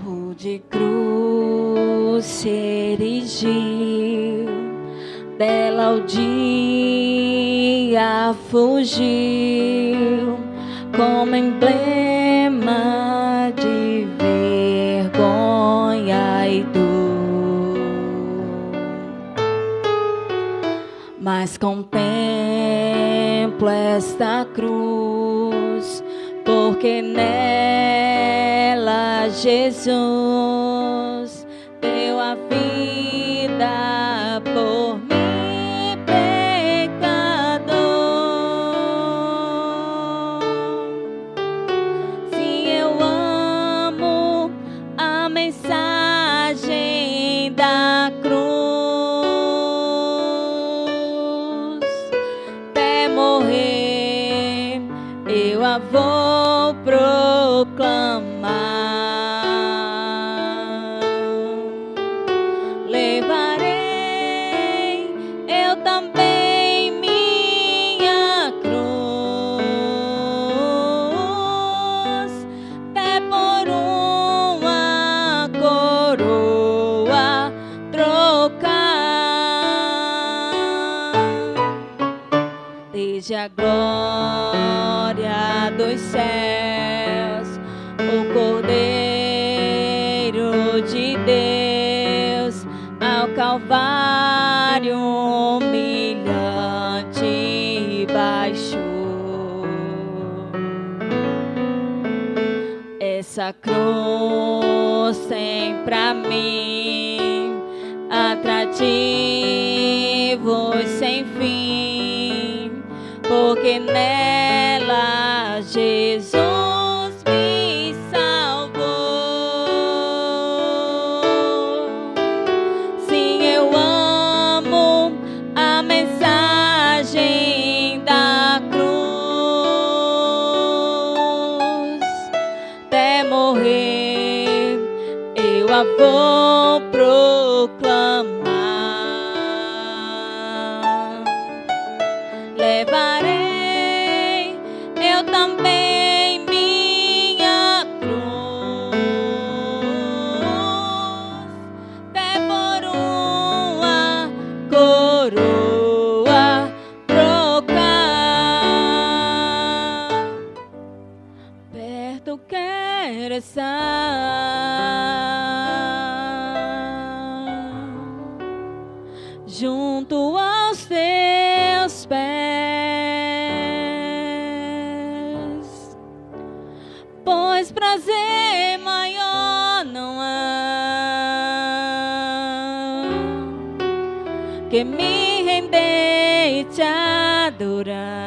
Rude cruz se erigiu, dela o dia fugiu, como emblema de vergonha e dor. Mas contemplo esta cruz, porque nela Jesus deu a vida por mim, pecador. Sim, eu amo a mensagem da cruz, até morrer eu a vou proclamar. Levarei eu também minha cruz, até por uma coroa trocar. Desde a glória dos céus, o Cordeiro de Deus ao Calvário humilhante baixou. Essa cruz tem pra mim atrativos sem fim, porque nela Jesus me salvou. Sim, eu amo a mensagem da cruz, até morrer eu a vou proclamar. Levarei eu também minha cruz, até por uma coroa trocar. Perto quero estar, junto aos teus pés, pois prazer maior não há que me render e te adorar.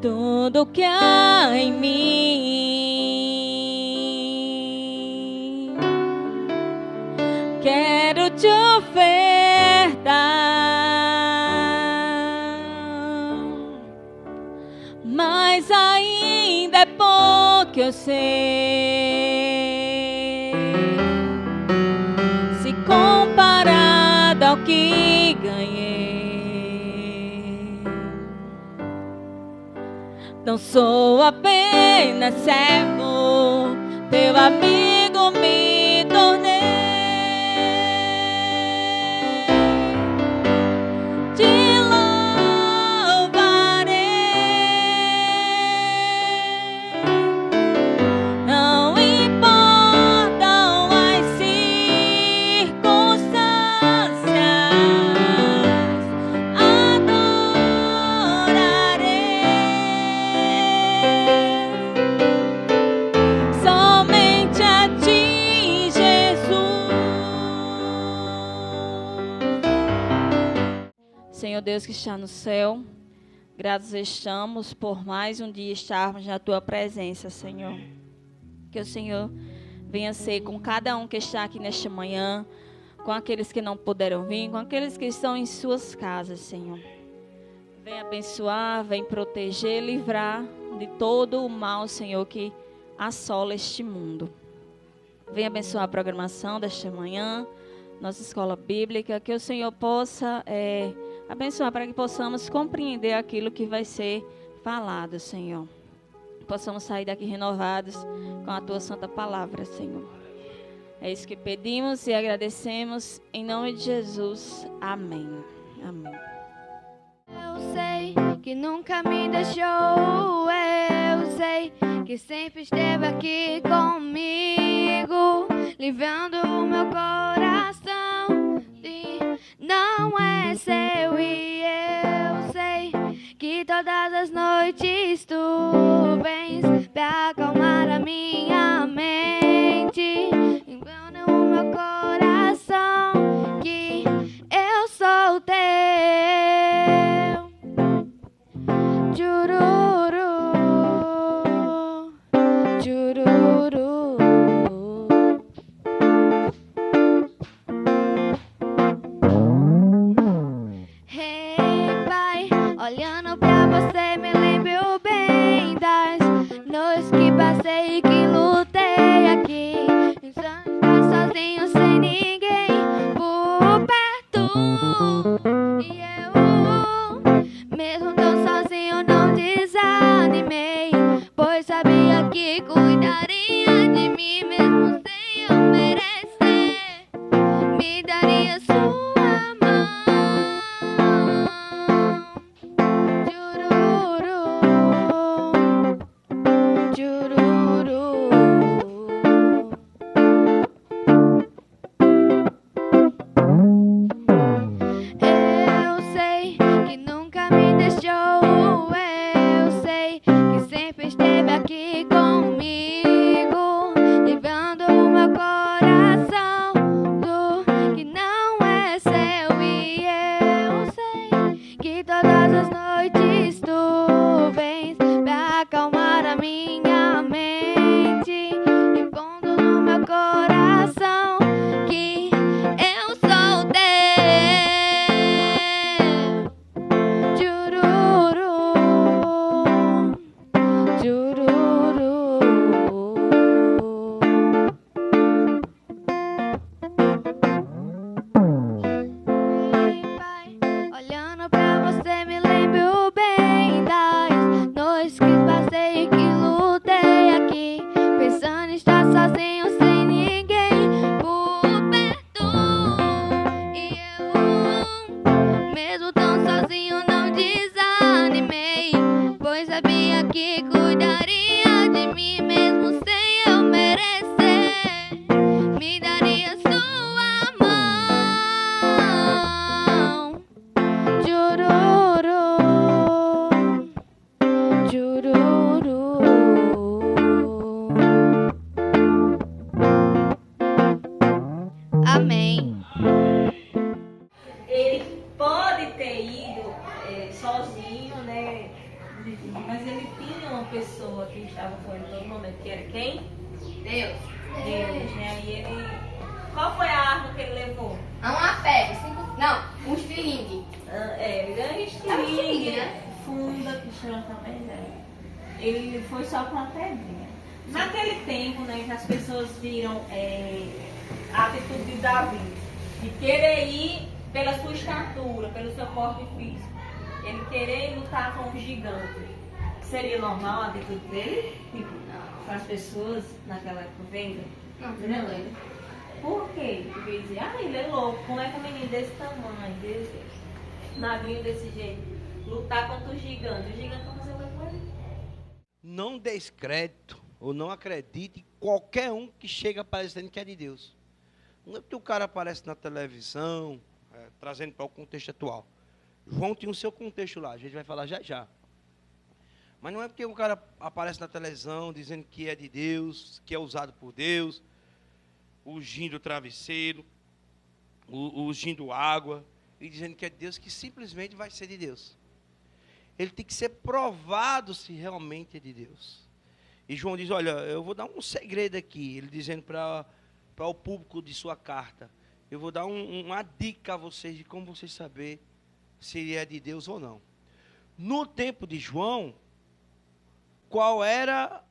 Tudo que há em mim quero te ofertar, mas ainda é pouco, eu sei, se comparado ao que ganhei. Não sou apenas servo, teu amigo me tornei. Te louvarei, não importam as circunstâncias, somente a ti, Jesus. Senhor Deus que está no céu, gratos estamos por mais um dia estarmos na tua presença, Senhor. Que o Senhor venha ser com cada um que está aqui nesta manhã, com aqueles que não puderam vir, com aqueles que estão em suas casas, Senhor. Vem abençoar, vem proteger, livrar de todo o mal, Senhor, que assola este mundo. Vem abençoar a programação desta manhã, nossa escola bíblica, que o Senhor possa abençoar para que possamos compreender aquilo que vai ser falado, Senhor. possamos sair daqui renovados com a tua santa palavra, Senhor. É isso que pedimos e agradecemos em nome de Jesus. Amém. Amém. Eu sei que nunca me deixou, eu sei que sempre esteve aqui comigo, livrando o meu coração e não é seu. E eu sei que todas as noites tu vens pra acalmar a minha mente, livrando o meu coração que eu sou teu. Chururu, chururu. Hey, pai, olhando pra você me lembro bem das noites que passei e que lutei aqui, pensando estar sozinho sem ninguém por perto. E eu, mesmo tão sozinho, não desanimei, pois sabia que cuidaria de mim mesmo sem eu merecer. Me daria sua mão. Chururu, chururu. Eu sei que nunca me deixou, eu sei que sempre esteve aqui comigo, livrando o meu coração do que não é seu. E eu sei que todas as noites tu vens pra acalmar a minha mente, e pondo no meu coração que eu sou teu. Chururu, chururu. Ei, pai, olhando pra você me lembro bem das noites que passei e que lutei aqui, pensando em estar sozinho sem ninguém por perto. E eu, mesmo tão sozinho, não desanimei, pois sabia que cuidaria de mim mesmo sem eu merecer. Me daria sua mão. Chururu, chururu. Amém. Ele pode ter ido sozinho, né? Mas ele tinha uma pessoa que estava com ele todo momento, que era quem? Deus. Deus, né? E ele. Qual foi a arma que ele levou? Uma pedra, um estilingue. Ele ganhou É um estilingue, né? Funda, que chama também, né? Ele foi só com a pedrinha. Naquele tempo, né, que as pessoas viram a atitude de Davi, de querer ir pela sua estatura, pelo seu porte físico, ele querer lutar com um gigante. Seria normal a atitude dele? Tipo, para as pessoas naquela época vendo? Não, não é doido. Por quê? Porque dizer, ele é louco, como é que um menino desse tamanho, magrinho desse jeito, lutar contra o gigante vai fazer o que com ele? Não descrédito ou não acredite em qualquer um que chega parecendo que é de Deus. Não é porque o cara aparece na televisão, trazendo para o contexto atual. João tinha o seu contexto lá, a gente vai falar já já. Mas não é porque o cara aparece na televisão dizendo que é de Deus, que é usado por Deus, ungindo o travesseiro, ungindo água, e dizendo que é de Deus, que simplesmente vai ser de Deus. Ele tem que ser provado se realmente é de Deus. E João diz, olha, eu vou dar um segredo aqui, ele dizendo para o público de sua carta, eu vou dar uma dica a vocês de como vocês saber se ele é de Deus ou não. No tempo de João, qual era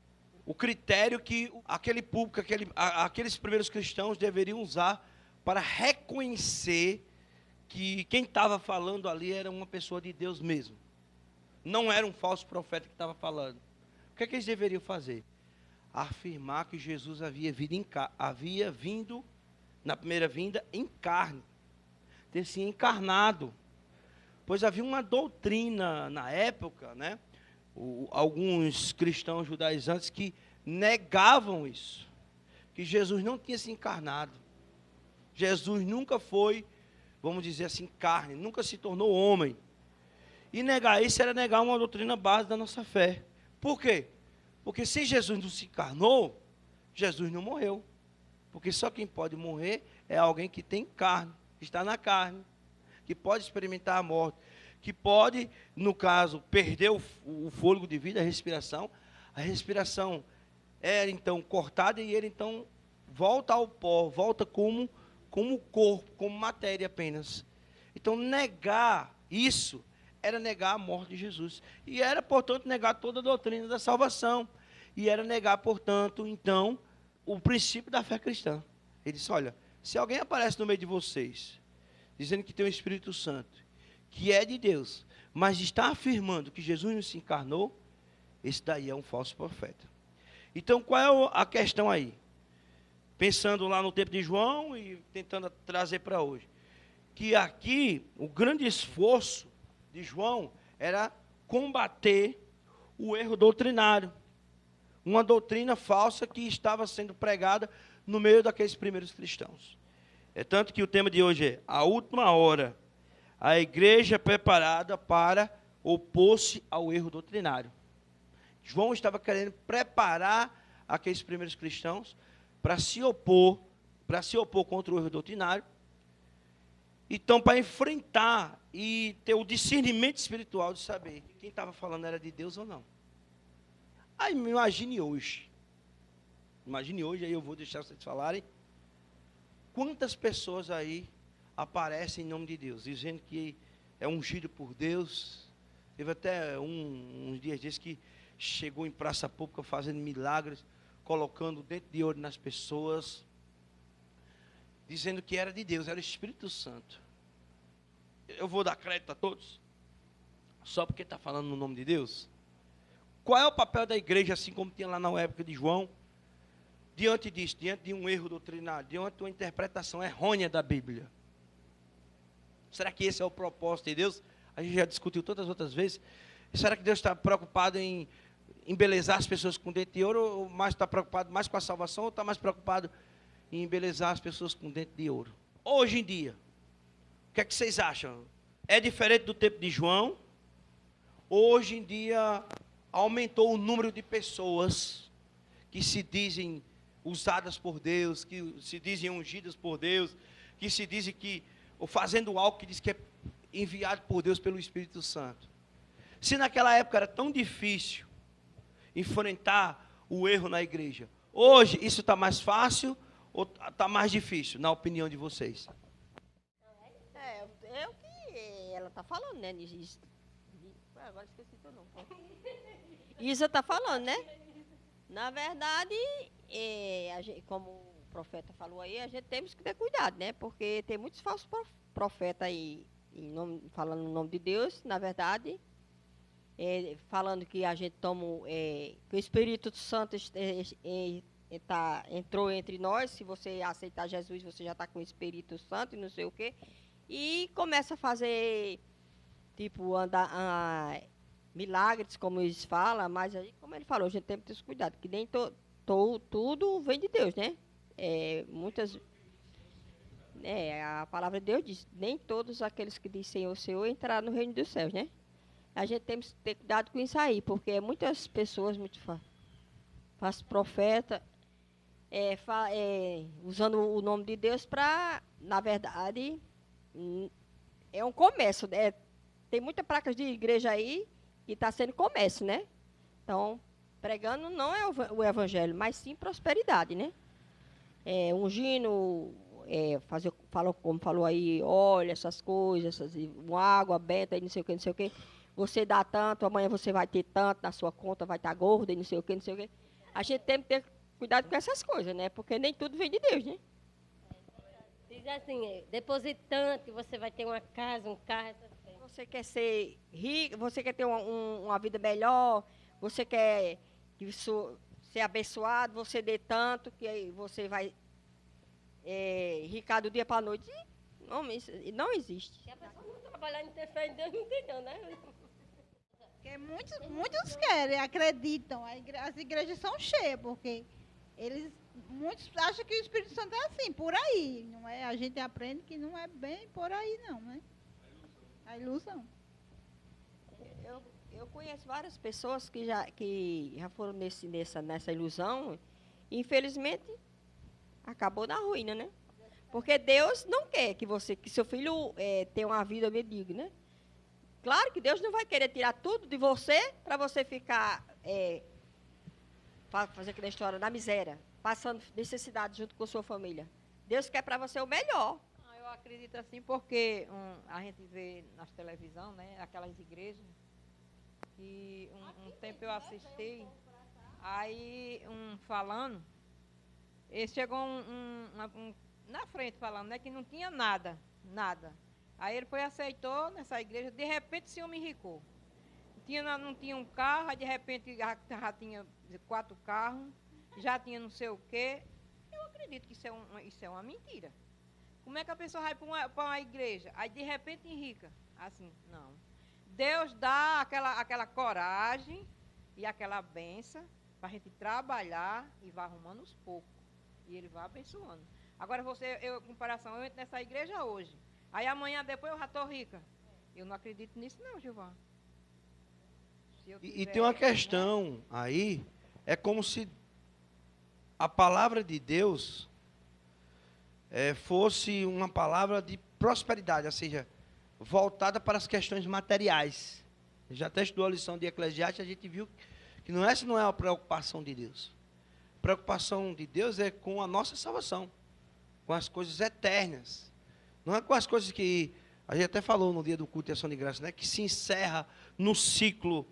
o critério que aquele público, aqueles primeiros cristãos deveriam usar para reconhecer que quem estava falando ali era uma pessoa de Deus mesmo? Não era um falso profeta que estava falando. que é que eles deveriam fazer? Afirmar que Jesus havia vindo na primeira vinda em carne, ter se encarnado. Pois havia uma doutrina na época, né? Alguns cristãos judaizantes que negavam isso, que Jesus não tinha se encarnado. Jesus nunca foi, vamos dizer assim, carne, nunca se tornou homem. E negar isso era negar uma doutrina base da nossa fé. Por quê? Porque se Jesus não se encarnou, Jesus não morreu. Porque só quem pode morrer é alguém que tem carne, que está na carne, que pode experimentar a morte, que pode, no caso, perder o fôlego de vida, a respiração era então cortada e ele então volta ao pó, volta como corpo, como matéria apenas. Então, negar isso era negar a morte de Jesus. E era, portanto, negar toda a doutrina da salvação. E era negar, portanto, então, o princípio da fé cristã. Ele disse, olha, se alguém aparece no meio de vocês, dizendo que tem o Espírito Santo, que é de Deus, mas está afirmando que Jesus não se encarnou, esse daí é um falso profeta. Então, qual é a questão aí? Pensando lá no tempo de João e tentando trazer para hoje. Que aqui, o grande esforço de João era combater o erro doutrinário. Uma doutrina falsa que estava sendo pregada no meio daqueles primeiros cristãos. É tanto que o tema de hoje é a última hora, a igreja preparada para opor-se ao erro doutrinário. João estava querendo preparar aqueles primeiros cristãos para se opor contra o erro doutrinário. Então, para enfrentar e ter o discernimento espiritual de saber quem estava falando era de Deus ou não. Aí, imagine hoje, aí eu vou deixar vocês falarem, quantas pessoas aí aparecem em nome de Deus, dizendo que é ungido por Deus. Teve até uns dias desses que chegou em praça pública fazendo milagres, colocando dente de ouro nas pessoas, dizendo que era de Deus, era o Espírito Santo. Eu vou dar crédito a todos? Só porque está falando no nome de Deus? Qual é o papel da igreja, assim como tinha lá na época de João, diante disso, diante de um erro doutrinário, diante de uma interpretação errônea da Bíblia? Será que esse é o propósito de Deus? A gente já discutiu todas as outras vezes. E será que Deus está preocupado em embelezar as pessoas com dente de ouro, ou mais está preocupado mais com a salvação, ou está mais preocupado em embelezar as pessoas com dente de ouro? Hoje em dia, o que é que vocês acham? É diferente do tempo de João? Hoje em dia, aumentou o número de pessoas que se dizem usadas por Deus, que se dizem ungidas por Deus, que se dizem que, ou fazendo algo que diz que é enviado por Deus pelo Espírito Santo. Se naquela época era tão difícil enfrentar o erro na igreja, hoje isso está mais fácil ou está mais difícil, na opinião de vocês? É o que ela está falando, né? Agora esqueci teu nome. Isa está falando, né? Na verdade, como o profeta falou aí, a gente temos que ter cuidado, né? Porque tem muitos falsos profetas aí, falando no nome de Deus, na verdade, falando que a gente toma, que o Espírito Santo entrou entre nós. Se você aceitar Jesus, você já está com o Espírito Santo e não sei o quê. E começa a fazer, tipo, milagres, como eles falam, mas aí, como ele falou, a gente tem que ter esse cuidado, que nem tudo vem de Deus, né? A palavra de Deus diz, nem todos aqueles que dizem Senhor, Senhor, entrarão no reino dos céus, né? A gente tem que ter cuidado com isso aí, porque muitas pessoas, faz profeta, usando o nome de Deus para, na verdade, é um comércio, né? Tem muitas placas de igreja aí que está sendo comércio, né? Então, pregando não é o evangelho, mas sim prosperidade, né? Ungindo, como falou aí, óleo, essas coisas, uma água benta, e não sei o que. Você dá tanto, amanhã você vai ter tanto, na sua conta vai estar gorda, e não sei o que. A gente tem que ter cuidado com essas coisas, né? Porque nem tudo vem de Deus, né? Diz assim, depositando que você vai ter uma casa, um carro, essas coisas. Você quer ser rico, você quer ter uma vida melhor, você quer que ser abençoado, você dê tanto, que aí você vai ricar do dia para a noite. Não, isso não existe. Se a pessoa não trabalhar em ter fé em Deus, não tem não, né? Porque muitos querem, acreditam. As igrejas são cheias, porque muitos acham que o Espírito Santo é assim, por aí. Não é? A gente aprende que não é bem por aí, não, né? A ilusão. Eu conheço várias pessoas que já foram nessa ilusão. E, infelizmente, acabou na ruína, né? Porque Deus não quer que seu filho tenha uma vida medíocre, né? Claro que Deus não vai querer tirar tudo de você para você ficar, fazer aquela história da miséria, passando necessidade junto com sua família. Deus quer para você o melhor. Eu acredito assim porque a gente vê nas televisão, né, aquelas igrejas, que um tempo eu assisti, aí falando, e chegou na frente falando, né, que não tinha nada. Aí ele aceitou nessa igreja, de repente esse homem enricou. Não tinha um carro, aí de repente já tinha 4 carros, já tinha não sei o quê. Eu acredito que isso é uma mentira. Como é que a pessoa vai para uma igreja, aí de repente enrica? Assim, não. Deus dá aquela coragem e aquela benção para a gente trabalhar e vai arrumando aos poucos. E ele vai abençoando. Agora comparação, eu entro nessa igreja hoje. Aí amanhã depois eu já estou rica. Eu não acredito nisso não, Gilvan. E tem uma questão aí, é como se a palavra de Deus fosse uma palavra de prosperidade, ou seja, voltada para as questões materiais. Já até estudou a lição de Eclesiastes, a gente viu que essa não é a preocupação de Deus. A preocupação de Deus é com a nossa salvação, com as coisas eternas. Não é com as coisas que a gente até falou no dia do culto de ação de graça, né? Que se encerra no ciclo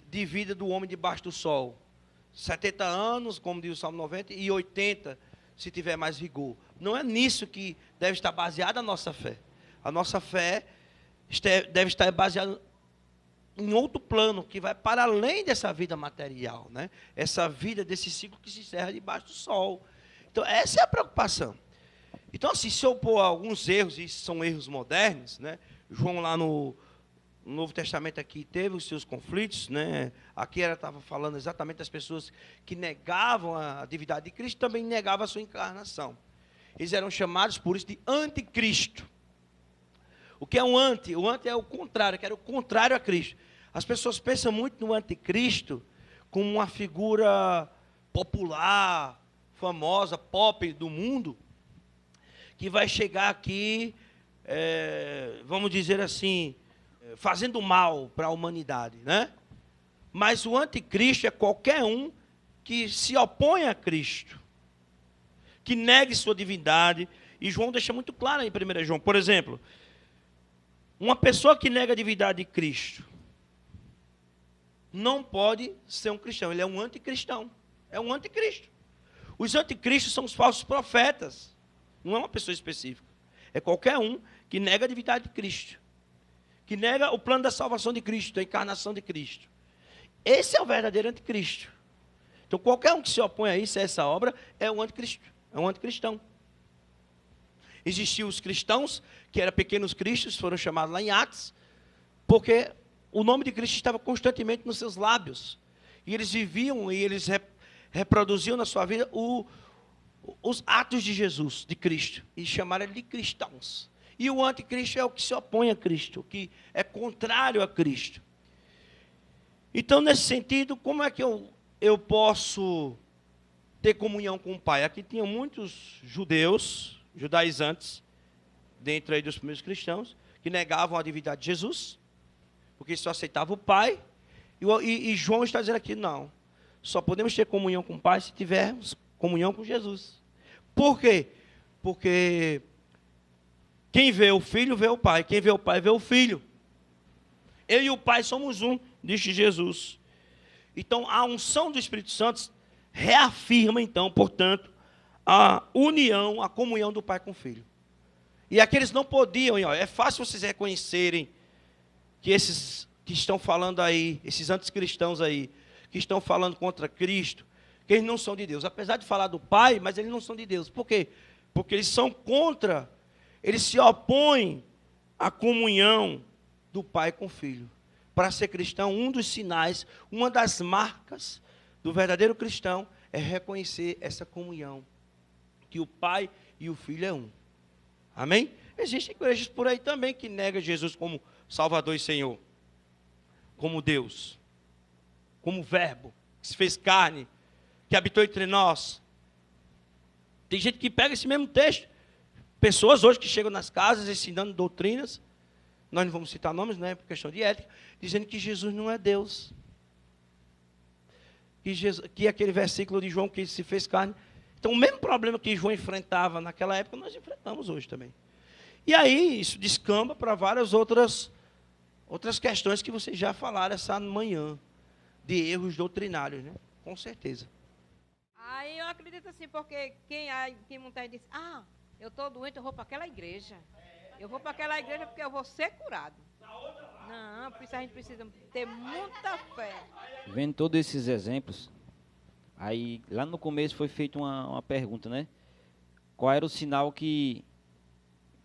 de vida do homem debaixo do sol. 70 anos, como diz o Salmo 90, e 80, se tiver mais vigor. Não é nisso que deve estar baseada a nossa fé. A nossa fé deve estar baseada em outro plano, que vai para além dessa vida material, né? Essa vida desse ciclo que se encerra debaixo do sol. Então, essa é a preocupação. Então, assim, se eu pôr alguns erros, e são erros modernos, né? João lá no Novo Testamento aqui teve os seus conflitos, né? Aqui estava falando exatamente das pessoas que negavam a divindade de Cristo, também negavam a sua encarnação. Eles eram chamados por isso de anticristo. O que é um anti? O anti é o contrário, que era o contrário a Cristo. As pessoas pensam muito no anticristo como uma figura popular, famosa, pop do mundo, que vai chegar aqui, vamos dizer assim, fazendo mal para a humanidade, né? Mas o anticristo é qualquer um que se opõe a Cristo, que negue sua divindade. E João deixa muito claro em 1 João, por exemplo, uma pessoa que nega a divindade de Cristo não pode ser um cristão, ele é um anticristão, é um anticristo. Os anticristos são os falsos profetas, não é uma pessoa específica, é qualquer um que nega a divindade de Cristo, que nega o plano da salvação de Cristo, da encarnação de Cristo. Esse é o verdadeiro anticristo. Então, qualquer um que se opõe a isso, a essa obra, é um anticristo, é um anticristão. Existiam os cristãos, que eram pequenos cristos, foram chamados lá em Atos, porque o nome de Cristo estava constantemente nos seus lábios. E eles viviam e eles reproduziam na sua vida os atos de Jesus, de Cristo. E chamaram ele de cristãos. E o anticristo é o que se opõe a Cristo, o que é contrário a Cristo. Então, nesse sentido, como é que eu posso ter comunhão com o Pai? Aqui tinham muitos judaizantes, dentro aí dos primeiros cristãos, que negavam a divindade de Jesus, porque só aceitavam o Pai. E João está dizendo aqui, não, só podemos ter comunhão com o Pai se tivermos comunhão com Jesus. Por quê? Porque quem vê o Filho, vê o Pai. Quem vê o Pai, vê o Filho. Eu e o Pai somos um, disse Jesus. Então, a unção do Espírito Santo reafirma, então, portanto, a união, a comunhão do Pai com o Filho. E aqueles não podiam, é fácil vocês reconhecerem que esses que estão falando aí, esses anticristãos aí, que estão falando contra Cristo, que eles não são de Deus. Apesar de falar do Pai, mas eles não são de Deus. Por quê? Porque eles são contra, eles se opõem à comunhão do Pai com o Filho. Para ser cristão, um dos sinais, uma das marcas do verdadeiro cristão é reconhecer essa comunhão, que o Pai e o Filho é um. Amém? Existem igrejas por aí também que negam Jesus como Salvador e Senhor, como Deus, como Verbo, que se fez carne, que habitou entre nós. Tem gente que pega esse mesmo texto, pessoas hoje que chegam nas casas ensinando doutrinas, nós não vamos citar nomes, não é por questão de ética, dizendo que Jesus não é Deus. Que aquele versículo de João que se fez carne. Então, o mesmo problema que João enfrentava naquela época, nós enfrentamos hoje também. E aí, isso descamba para várias outras questões que vocês já falaram essa manhã, de erros doutrinários, né? Com certeza. Aí eu acredito assim, porque quem muita gente diz, eu estou doente, eu vou para aquela igreja. Eu vou para aquela igreja porque eu vou ser curado. Não, por isso a gente precisa ter muita fé. Vendo todos esses exemplos, aí lá no começo foi feita uma pergunta, né? Qual era o sinal que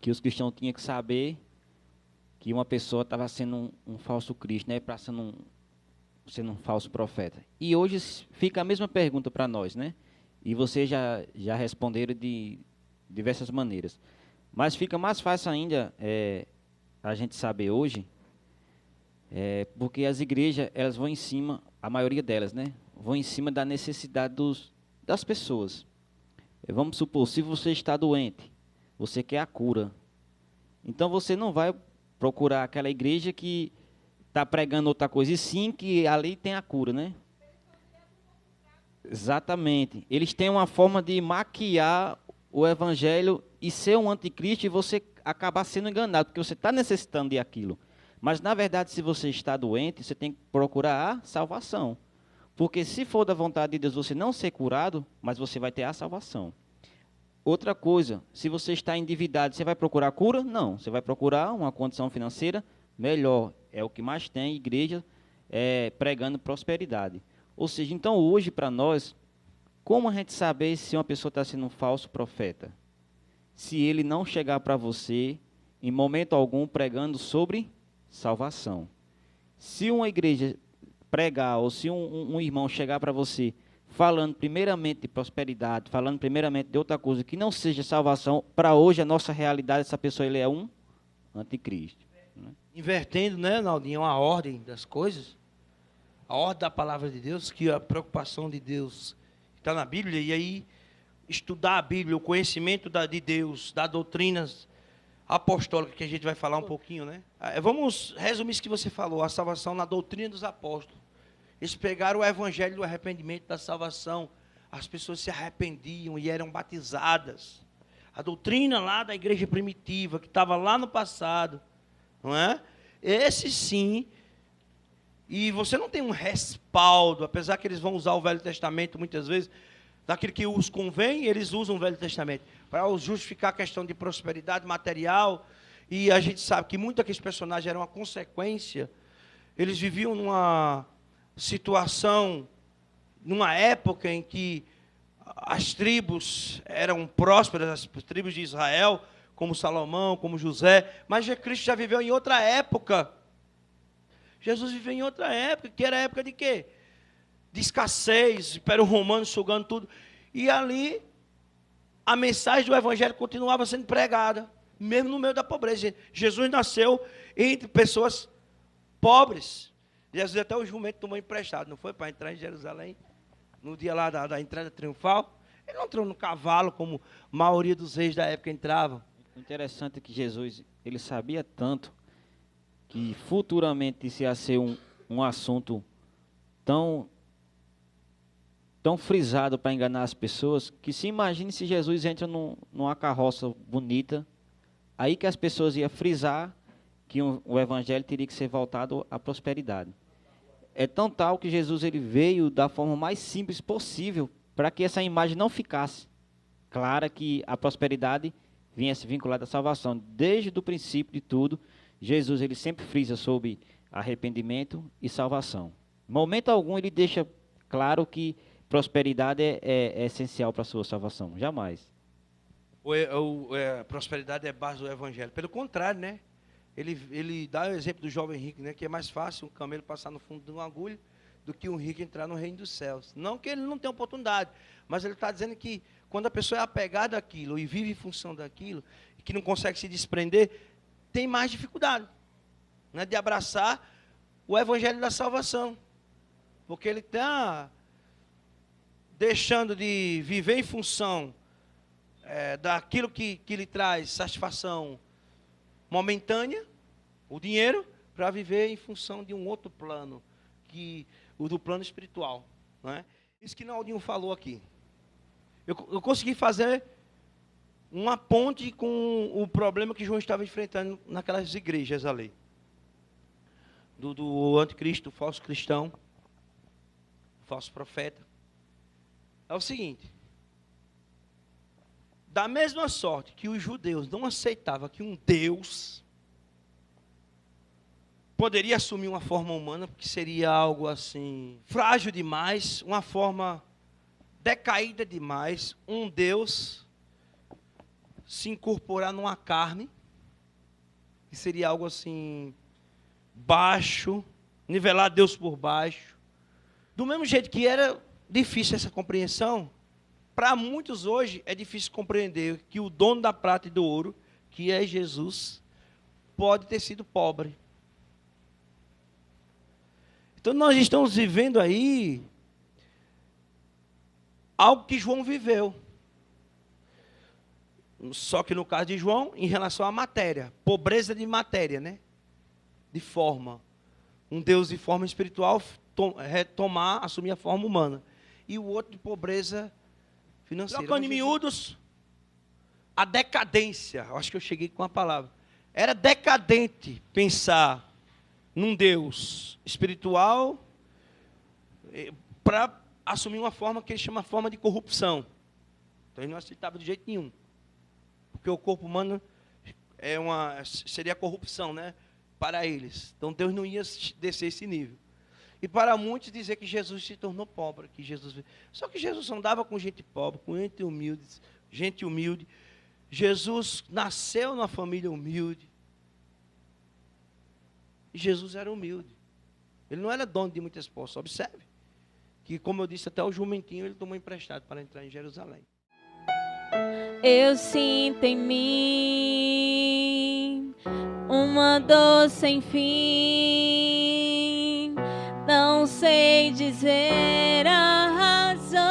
os cristãos tinham que saber que uma pessoa estava sendo um falso Cristo, né? Para sendo um falso profeta. E hoje fica a mesma pergunta para nós, né? E vocês já responderam de diversas maneiras. Mas fica mais fácil ainda a gente saber hoje, porque as igrejas, elas vão em cima, a maioria delas, né? Vão em cima da necessidade das pessoas. Vamos supor, se você está doente, você quer a cura. Então você não vai procurar aquela igreja que está pregando outra coisa, e sim que ali tem a cura, né? Exatamente. Eles têm uma forma de maquiar o evangelho e ser um anticristo e você acabar sendo enganado, porque você está necessitando de aquilo. Mas, na verdade, se você está doente, você tem que procurar a salvação. Porque se for da vontade de Deus você não ser curado, mas você vai ter a salvação. Outra coisa, se você está endividado, você vai procurar cura? Não, você vai procurar uma condição financeira melhor. É o que mais tem igreja pregando prosperidade. Ou seja, então hoje para nós, como a gente saber se uma pessoa está sendo um falso profeta? Se ele não chegar para você, em momento algum, pregando sobre salvação. Se uma igreja pregar, ou se um irmão chegar para você, falando primeiramente de prosperidade, falando primeiramente de outra coisa, que não seja salvação, para hoje a nossa realidade, essa pessoa ele é um anticristo. Né? Invertendo, né, Naldinho, a ordem das coisas, a ordem da palavra de Deus, que a preocupação de Deus está na Bíblia, e aí estudar a Bíblia, o conhecimento de Deus, das doutrinas apostólicas, que a gente vai falar um pouquinho, né? Vamos resumir isso que você falou, a salvação na doutrina dos apóstolos. Eles pegaram o evangelho do arrependimento, da salvação, as pessoas se arrependiam e eram batizadas. A doutrina lá da igreja primitiva, que estava lá no passado, não é? Esse sim, e você não tem um respaldo, apesar que eles vão usar o Velho Testamento muitas vezes, daquilo que os convém, eles usam o Velho Testamento para justificar a questão de prosperidade material, e a gente sabe que muitos daqueles personagens eram uma consequência, eles viviam numa situação, numa época em que as tribos eram prósperas, as tribos de Israel, como Salomão, como José, mas Cristo já viveu em outra época. Jesus viveu em outra época, que era a época de quê? De escassez, Império Romano sugando tudo. E ali, a mensagem do Evangelho continuava sendo pregada, mesmo no meio da pobreza. Jesus nasceu entre pessoas pobres. Jesus até o jumento tomou emprestado, não foi? Para entrar em Jerusalém, no dia lá da entrada triunfal. Ele não entrou no cavalo, como a maioria dos reis da época entravam. O interessante é que Jesus, ele sabia tanto que futuramente isso ia ser um assunto tão frisado para enganar as pessoas, que se imagine se Jesus entra numa carroça bonita, aí que as pessoas iam frisar que o evangelho teria que ser voltado à prosperidade. É tão tal que Jesus ele veio da forma mais simples possível para que essa imagem não ficasse clara, que a prosperidade viesse vinculada à salvação. Desde o princípio de tudo, Jesus ele sempre frisa sobre arrependimento e salvação. Em momento algum ele deixa claro que prosperidade é essencial para a sua salvação. Jamais. Prosperidade é base do evangelho. Pelo contrário, né? Ele dá o exemplo do jovem rico, né? Que é mais fácil um camelo passar no fundo de uma agulha do que um rico entrar no reino dos céus. Não que ele não tenha oportunidade, mas ele está dizendo que quando a pessoa é apegada àquilo e vive em função daquilo, e que não consegue se desprender, tem mais dificuldade, né? De abraçar o evangelho da salvação. Porque ele está deixando de viver em função daquilo que lhe traz satisfação momentânea, o dinheiro, para viver em função de um outro plano, o do plano espiritual. Não é? Isso que Naldinho falou aqui. Eu consegui fazer uma ponte com o problema que João estava enfrentando naquelas igrejas ali. Do anticristo, falso cristão, falso profeta. É o seguinte: da mesma sorte que os judeus não aceitavam que um Deus poderia assumir uma forma humana, porque seria algo assim, frágil demais, uma forma decaída demais, um Deus se incorporar numa carne, que seria algo assim, baixo, nivelar Deus por baixo. Do mesmo jeito que era difícil essa compreensão, para muitos hoje é difícil compreender que o dono da prata e do ouro, que é Jesus, pode ter sido pobre. Então nós estamos vivendo aí algo que João viveu. Só que no caso de João, em relação à matéria, pobreza de matéria, né? De forma. Um Deus de forma espiritual assumir a forma humana. E o outro de pobreza financeira. Trocando em miúdos, a decadência, acho que eu cheguei com a palavra. Era decadente pensar num Deus espiritual para assumir uma forma que ele chama forma de corrupção. Então ele não aceitava de jeito nenhum. Porque o corpo humano seria corrupção, né? Para eles. Então Deus não ia descer esse nível. E para muitos dizer que Jesus se tornou pobre. Só que Jesus andava com gente pobre, com gente humilde. Jesus nasceu numa família humilde. E Jesus era humilde. Ele não era dono de muitas posses. Observe que, como eu disse, até o jumentinho ele tomou emprestado para entrar em Jerusalém. Eu sinto em mim uma dor sem fim. Não sei dizer a razão.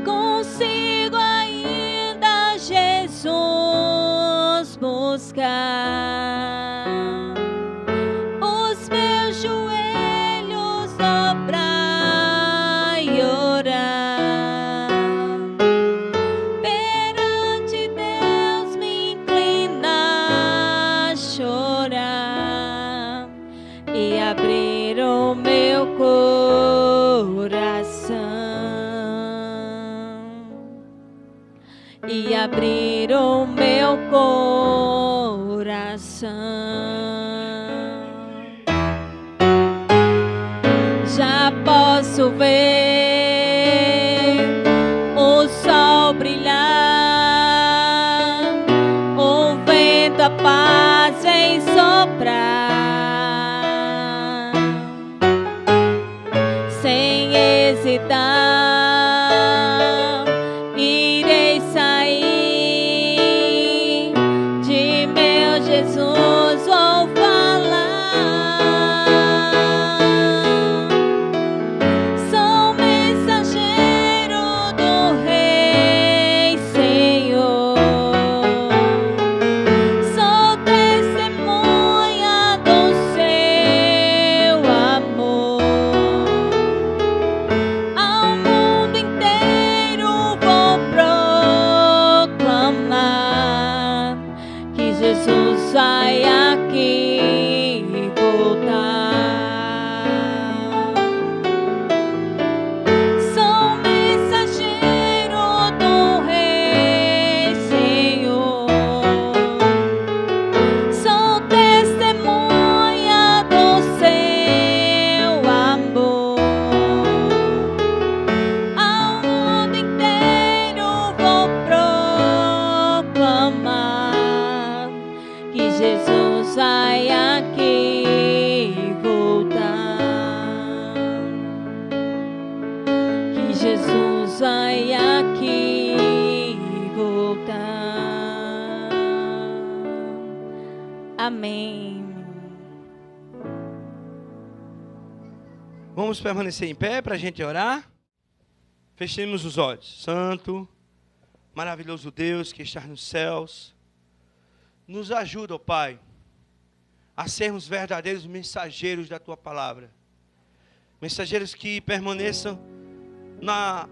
Consigo ainda, Jesus, buscar os meus joelhos, dobrar e orar. Perante Deus me inclinar, chorar e abrir o meu coração. E abrir o meu coração. Já posso ver o sol brilhar, o vento, a paz vem soprar, sem hesitar, irei sair, de meu Jesus vou falar. Sou mensageiro do Rei Senhor, sou testemunha do seu amor ao mundo. Vamos permanecer em pé para a gente orar. Fechemos os olhos. Santo, maravilhoso Deus que está nos céus, nos ajuda, ó Pai, a sermos verdadeiros mensageiros da Tua palavra. Mensageiros que permaneçam na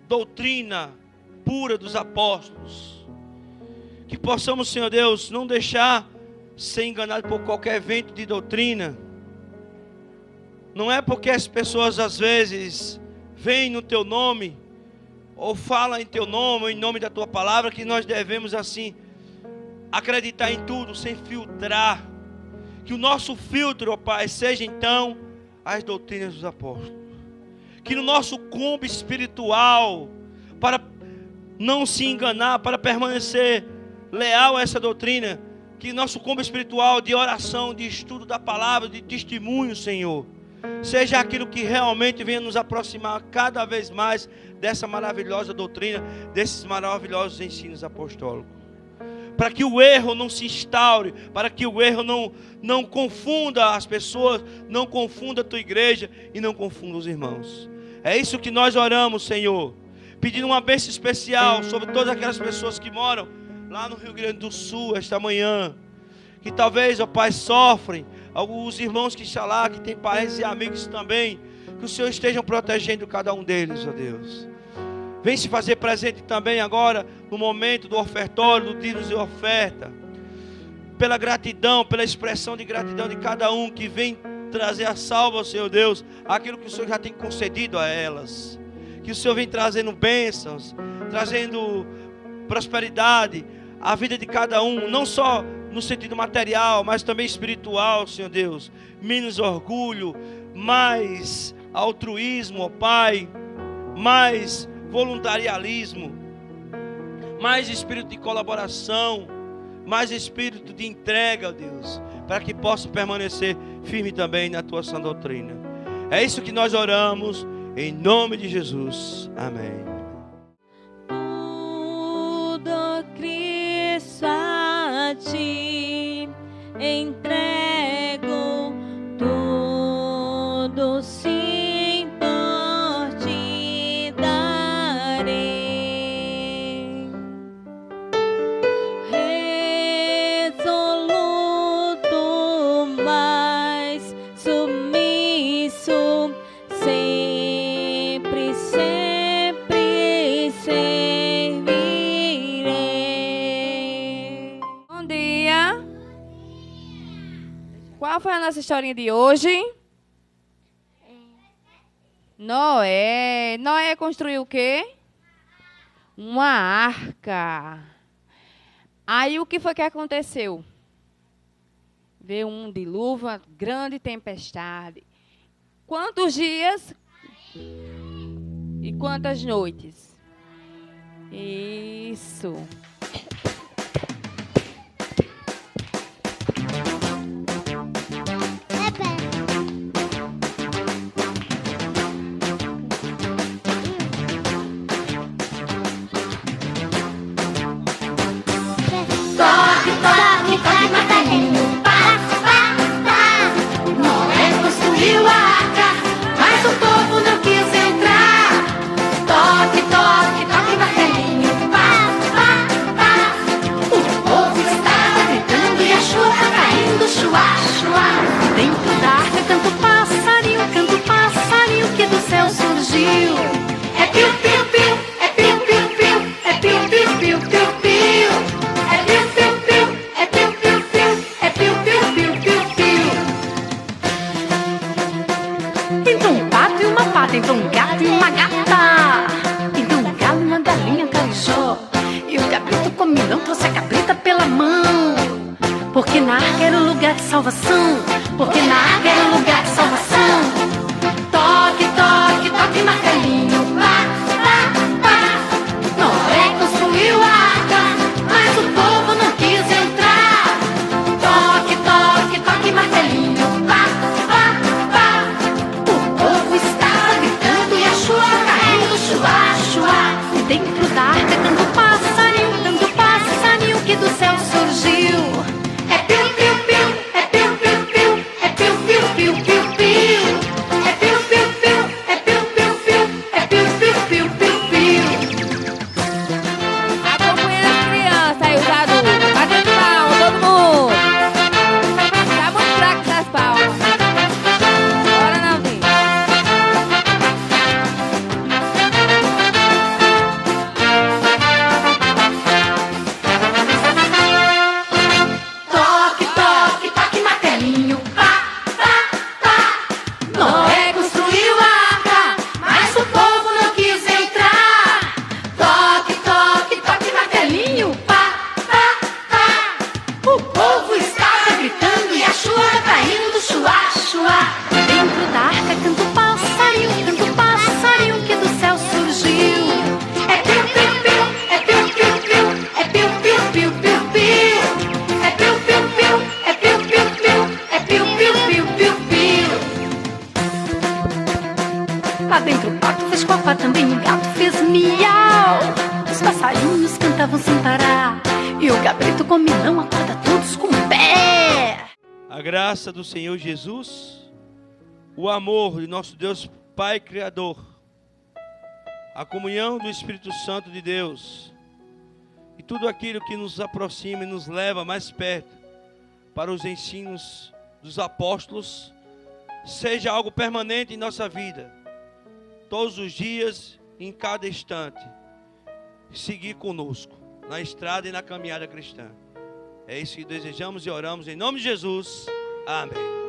doutrina pura dos apóstolos. Que possamos, Senhor Deus, não deixar ser enganado por qualquer vento de doutrina. Não é porque as pessoas às vezes vêm no Teu nome, ou falam em Teu nome, ou em nome da Tua palavra, que nós devemos assim acreditar em tudo, sem filtrar. Que o nosso filtro, ó Pai, seja então as doutrinas dos apóstolos. Que no nosso combo espiritual, para não se enganar, para permanecer leal a essa doutrina, que nosso combo espiritual de oração, de estudo da palavra, de testemunho, Senhor, seja aquilo que realmente venha nos aproximar cada vez mais dessa maravilhosa doutrina, desses maravilhosos ensinos apostólicos. Para que o erro não se instaure, para que o erro não confunda as pessoas, não confunda a tua igreja e não confunda os irmãos. É isso que nós oramos, Senhor, pedindo uma bênção especial sobre todas aquelas pessoas que moram lá no Rio Grande do Sul esta manhã, que talvez, ó Pai, sofrem, alguns irmãos que estão lá, que têm parentes e amigos também, que o Senhor esteja protegendo cada um deles, ó Deus. Vem se fazer presente também agora, no momento do ofertório, do dízimo de oferta. Pela gratidão, pela expressão de gratidão de cada um que vem trazer a salva, Senhor Deus, aquilo que o Senhor já tem concedido a elas. Que o Senhor vem trazendo bênçãos, trazendo prosperidade à vida de cada um, não só no sentido material, mas também espiritual, Senhor Deus. Menos orgulho, mais altruísmo, ó Pai, mais voluntarialismo, mais espírito de colaboração, mais espírito de entrega, ó Deus, para que possa permanecer firme também na Tua sã doutrina. É isso que nós oramos, em nome de Jesus. Amém. Tudo Cristo a Ti entrego, tudo sim por Ti darei. Resoluto, mas submisso, sempre, sempre servirei. Bom dia. Qual foi a nossa historinha de hoje? Noé. Noé construiu o quê? Uma arca. Aí o que foi que aconteceu? Veio um dilúvio, uma grande tempestade. Quantos dias e quantas noites? Isso. Toque, toque, toque, martelinho, pá, pá, pá. Noé construiu a arca, mas o povo não quis entrar. Toque, toque, toque, martelinho, pá, pá, pá. O povo estava gritando e a chuva caindo, chuá, chuá. Dentro da arca canta o passarinho que do céu surgiu. É piu, piu, piu, é piu, piu, piu, é piu, piu, piu, piu, piu. É piu, piu, piu, é piu, piu, piu, é piu, piu, piu, piu, piu. Então um pato e uma pata, então um gato e uma gata. Então um galo e uma galinha carijó. E o cabrito comilão trouxe a cabrita pela mão. Porque na arca era o lugar de salvação. Porque na arca era o lugar de salvação. Toque, toque, toque, martelinho, pá, pá, pá. Noé construiu a arca, mas o povo não quis entrar. Toque, toque, toque, martelinho, pá, pá, pá. O povo estava gritando e a chuva caindo, chuá, chuá. E dentro da arca canta o passarinho que do céu surgiu. É piu, piu, piu, é piu, piu, piu, é piu, piu, piu. dentro o pato fez quaquá, também o gato fez miau. Os passarinhos cantavam sem parar, e o cabrito com milão acorda todos com o pé. A graça do Senhor Jesus, o amor de nosso Deus Pai Criador, a comunhão do Espírito Santo de Deus e tudo aquilo que nos aproxima e nos leva mais perto para os ensinos dos apóstolos, seja algo permanente em nossa vida, todos os dias, em cada instante, seguir conosco, na estrada e na caminhada cristã. É isso que desejamos e oramos em nome de Jesus. Amém.